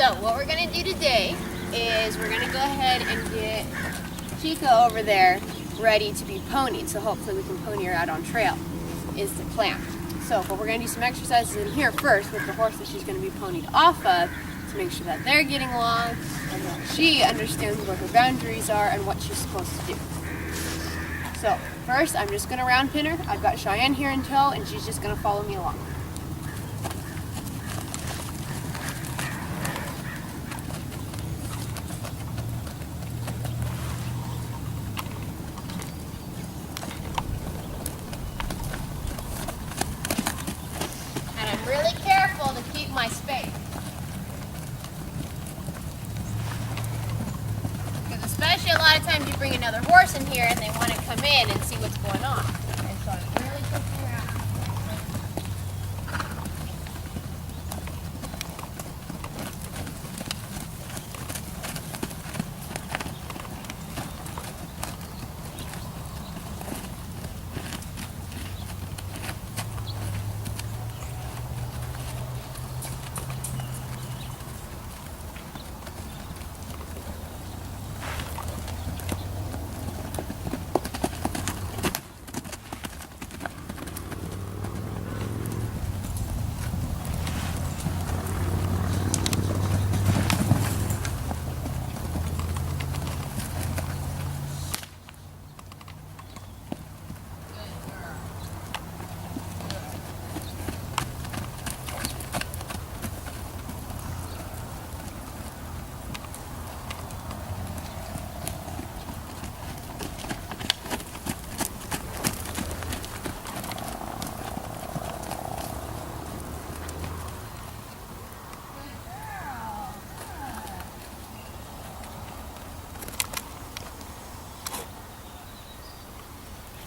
So what we're going to do today is we're going to go ahead and get Chica over there ready to be ponied, so hopefully we can pony her out on trail is the plan. So but we're going to do some exercises in here first with the horse that she's going to be ponied off of to make sure that they're getting along and that she understands where her boundaries are and what she's supposed to do. So first I'm just going to round pin her. I've got Cheyenne here in tow and she's just going to follow me along. Really careful to keep my space. Because especially a lot of times you bring another horse in here and they want to come in and see what's going on. And so I'm really pushing her out.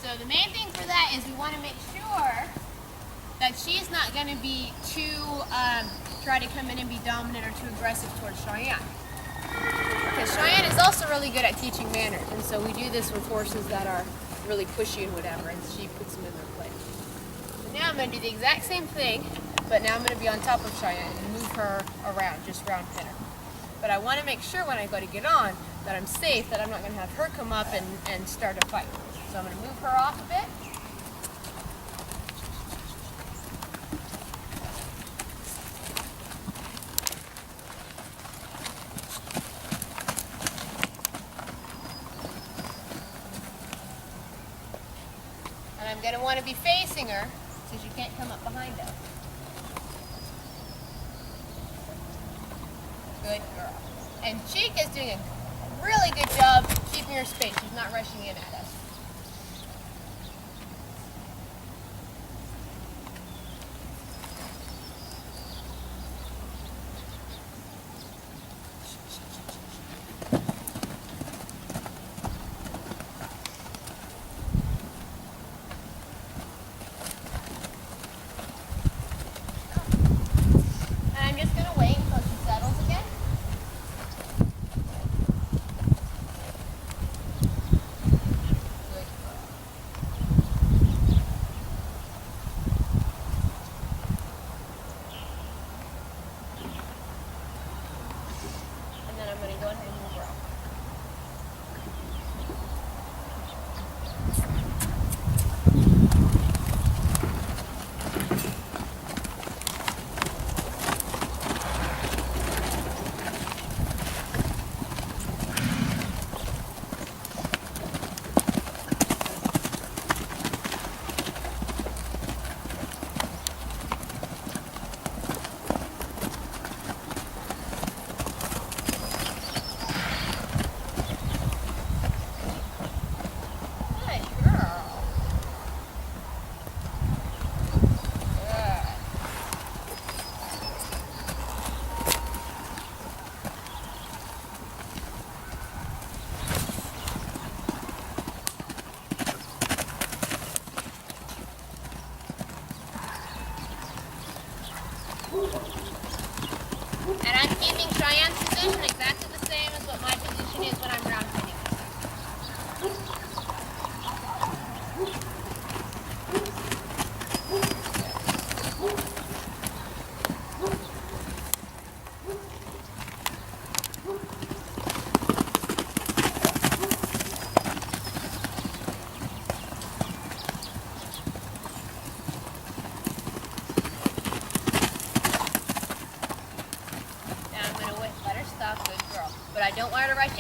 So the main thing for that is we want to make sure that she's not going to be too, try to come in and be dominant or too aggressive towards Cheyenne. Because Cheyenne is also really good at teaching manners, and so we do this with horses that are really pushy and whatever, and she puts them in their place. So now I'm going to do the exact same thing, but now I'm going to be on top of Cheyenne and move her around, just round pin her. But I want to make sure when I go to get on that I'm safe, that I'm not going to have her come up and start a fight. So I'm going to move her off a bit. And I'm going to want to be facing her so she can't come up behind us. Good girl. And Chica's doing a really good job keeping her space. She's not rushing in at us.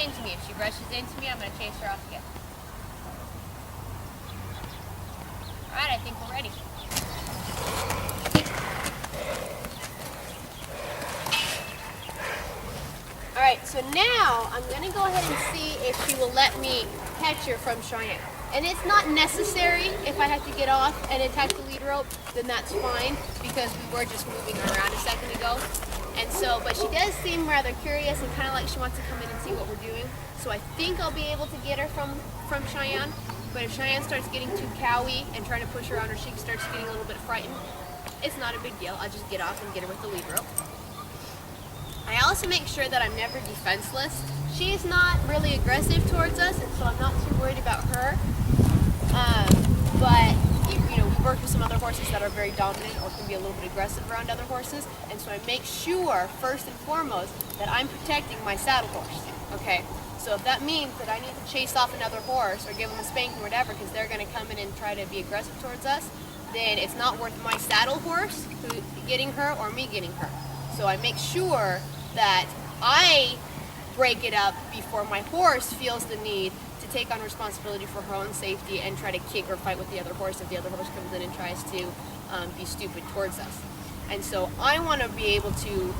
into me. If she brushes into me, I'm going to chase her off again. All right, I think we're ready. All right, so now I'm going to go ahead and see if she will let me catch her from Cheyenne. And it's not necessary. If I have to get off and attach the lead rope, then that's fine, because we were just moving her around a second ago. And so, but she does seem rather curious and kind of like she wants to come in and see what we're doing. So I think I'll be able to get her from Cheyenne. But if Cheyenne starts getting too cowy and trying to push her on, or she starts getting a little bit frightened, it's not a big deal. I'll just get off and get her with the lead rope. I also make sure that I'm never defenseless. She's not really aggressive towards us, and so I'm not too worried about her. But you know, we've worked with some other horses that are very dominant or can be a little bit aggressive around other horses, and so I make sure first and foremost that I'm protecting my saddle horse. Okay, so if that means that I need to chase off another horse or give them a spanking or whatever because they're going to come in and try to be aggressive towards us, then it's not worth my saddle horse getting her or me getting her. So I make sure that I break it up before my horse feels the need to take on responsibility for her own safety and try to kick or fight with the other horse if the other horse comes in and tries to be stupid towards us. And so I want to be able to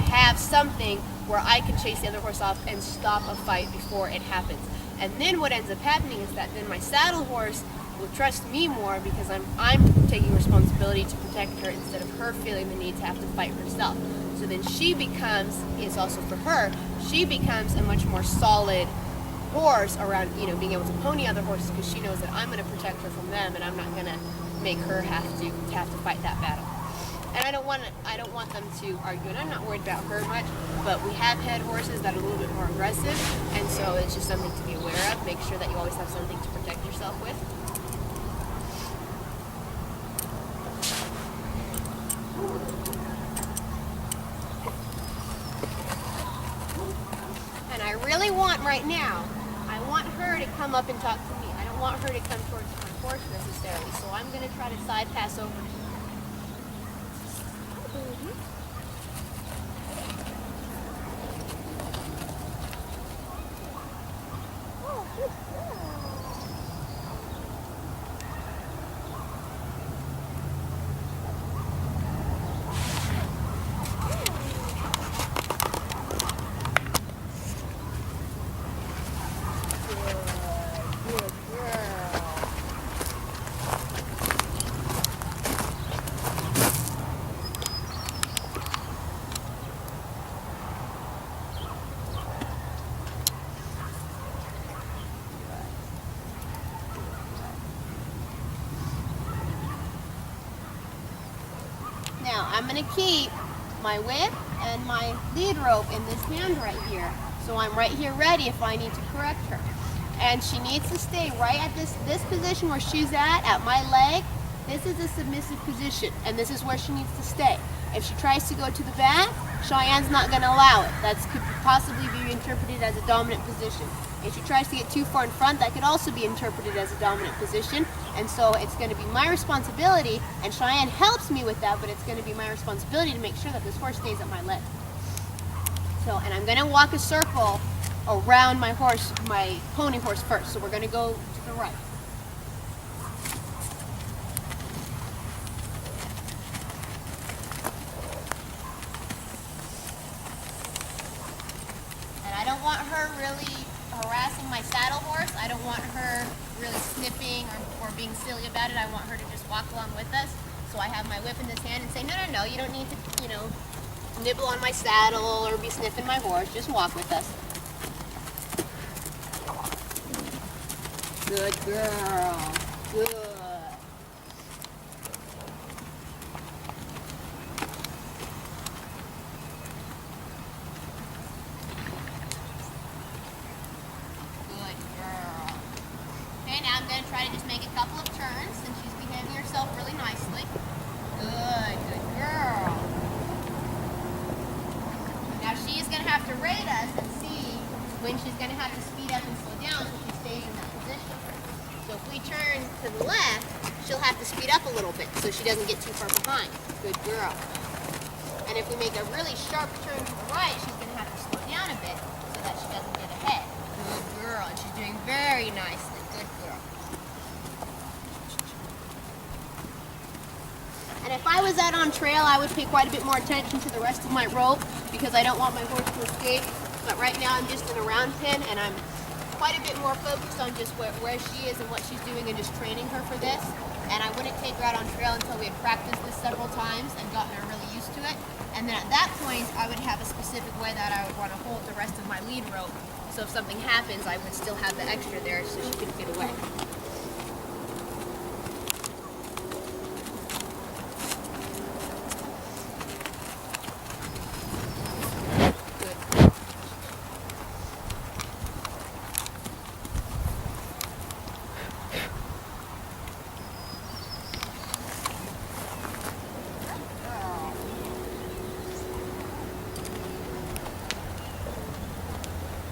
have something where I can chase the other horse off and stop a fight before it happens. And then what ends up happening is that then my saddle horse will trust me more because I'm taking responsibility to protect her instead of her feeling the need to have to fight herself. So then she becomes, it's also for her, she becomes a much more solid horse around, you know, being able to pony other horses because she knows that I'm going to protect her from them and I'm not going to make her have to fight that battle. And I don't want them to argue, and I'm not worried about her much, but we have had horses that are a little bit more aggressive, and so it's just something to be aware of. Make sure that you always have something to protect yourself with. And I really want right now, I want her to come up and talk to me. I don't want her to come towards my horse necessarily, so I'm going to try to side pass over. Now, I'm going to keep my whip and my lead rope in this hand right here. So I'm right here ready if I need to correct her. And she needs to stay right at this position where she's at my leg. This is a submissive position, and this is where she needs to stay. If she tries to go to the back, Cheyenne's not going to allow it. That could possibly be interpreted as a dominant position. If she tries to get too far in front, that could also be interpreted as a dominant position. And so it's going to be my responsibility, and Cheyenne helps me with that, but it's going to be my responsibility to make sure that this horse stays at my leg. So, and I'm going to walk a circle around my horse, my pony horse first. So we're going to go to the right. And I don't want her really harassing my saddle horse. I don't want her really sniffing or being silly about it. I want her to just walk along with us. So I have my whip in this hand and say, no, you don't need to, nibble on my saddle or be sniffing my horse. Just walk with us. Good girl. Good. Now I'm going to try to just make a couple of turns, and she's behaving herself really nicely. Good girl. Now she's going to have to rate us and see when she's going to have to speed up and slow down so she stays in that position. So if we turn to the left, she'll have to speed up a little bit so she doesn't get too far behind. Good girl. And if we make a really sharp turn to the right, she's going to have to slow down a bit so that she doesn't get ahead. very nicely. Good girl. And if I was out on trail, I would pay quite a bit more attention to the rest of my rope because I don't want my horse to escape. But right now I'm just in a round pen and I'm quite a bit more focused on just where she is and what she's doing and just training her for this. And I wouldn't take her out on trail until we had practiced this several times and gotten her really used to it. And then at that point, I would have a specific way that I would want to hold the rest of my lead rope. So if something happens, I would still have the extra there so she could get away.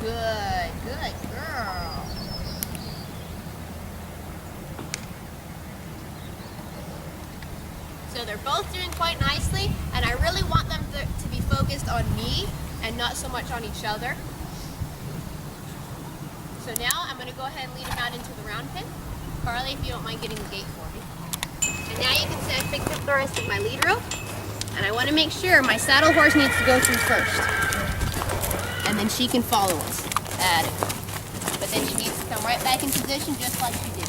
Good girl. So they're both doing quite nicely, and I really want them to be focused on me and not so much on each other. So now I'm going to go ahead and lead them out into the round pen. Carly, if you don't mind getting the gate for me. And now you can see I've picked up the rest of my lead rope, and I want to make sure my saddle horse needs to go through first. And then she can follow us at it. But then she needs to come right back in position just like she did.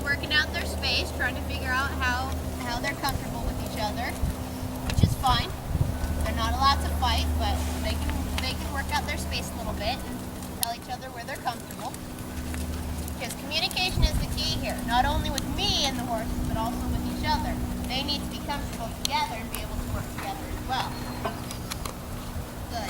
Working out their space, trying to figure out how they're comfortable with each other, which is fine. They're not allowed to fight, but they can work out their space a little bit and tell each other where they're comfortable. Because communication is the key here, not only with me and the horses, but also with each other. They need to be comfortable together and be able to can work together as well. Good.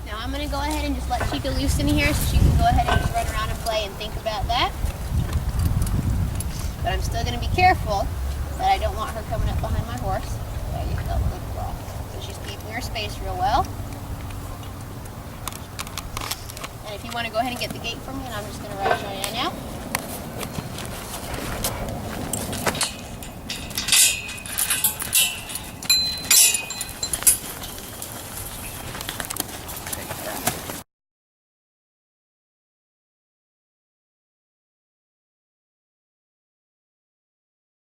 Now I'm going to go ahead and just let Chica loose in here so she can go ahead and just run around and play and think about that. But I'm still going to be careful that I don't want her coming up behind my horse. There you go, good girl. So she's keeping her space real well. And if you want to go ahead and get the gate for me, and I'm just going to ride Cheyenne.